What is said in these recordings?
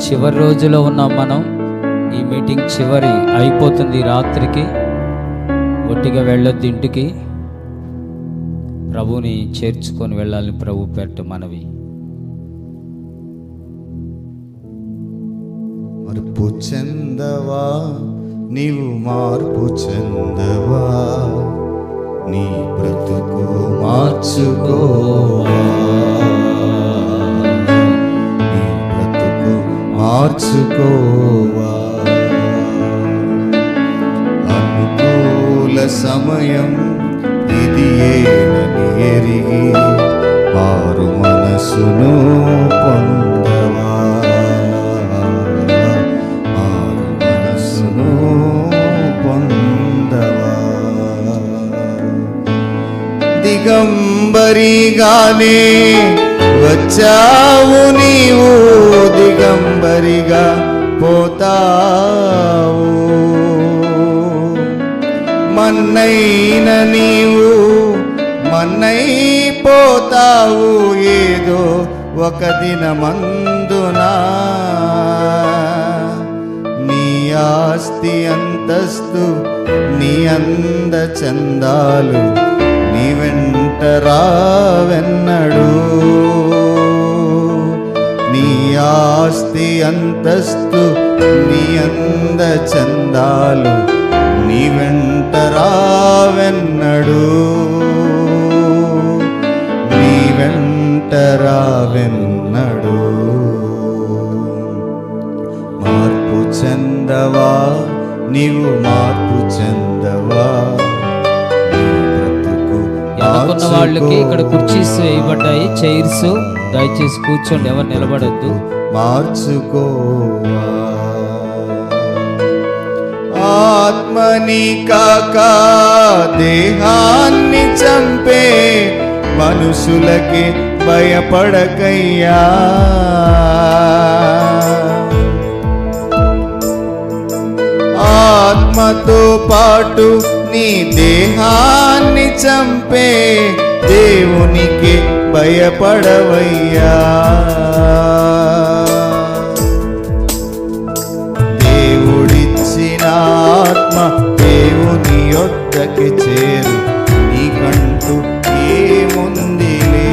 చివరి రోజులో ఉన్నాం మనం. ఈ మీటింగ్ చివరి అయిపోతుంది రాత్రికి. ఒట్టిగా వెళ్ళొద్దు ఇంటికి, ప్రభువుని చేర్చుకొని వెళ్ళాలని ప్రభు పేరిట మనవి. మార్పు చెందవా, నీవు మార్పు చెందవా, నీ బ్రతుకు మార్చుకోవా, నీ బ్రతుకు మార్చుకోవా. అనుకూల సమయం ఇది ఏనని ఎరిగి మారు మనసును పొందవా, మారు మనసును పొందవా. దిగంబరిగానే వచ్చావు నీవు, దిగంబరిగా పోతావు. మన్నైన నీవు మన్నైపోతావు ఏదో ఒక దినమందునా. నీ ఆస్తి అంతస్తు నీ అంద చందాలు నీ వెంట రావెన్నడు. నీ ఆస్తి అంతస్తు నీ అంద చందాలు నీ వెంట రావెన్నడు, నీ వెంట రావెన్నడు. మార్పు చెందవా, నీవు మార్పు చెందవా, నీ బ్రతుకు ఎన్నుకున్న వాళ్ళకి ఇక్కడ కుర్చీస్ వేయబడ్డాయి, చైర్స్. దయచేసి కూర్చోండి, ఎవరు నిలబడద్దు. మార్చుకోవా. ఆత్మని కాక దేహాన్ని చంపే మనుషులకి భయపడకయ్యా. ఆత్మతో పాటు నీ దేహాన్ని చంపే దేవునికి భయపడవయ్యా. దేవుడిచ్చిన ఆత్మ దేవుని యొద్దకి చేరు, నీకంటూ ఏముందిలే.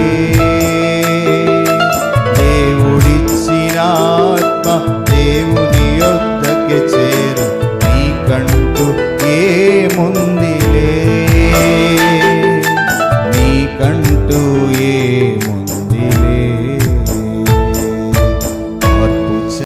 దేవుడిచ్చిన ఆత్మ దేవుని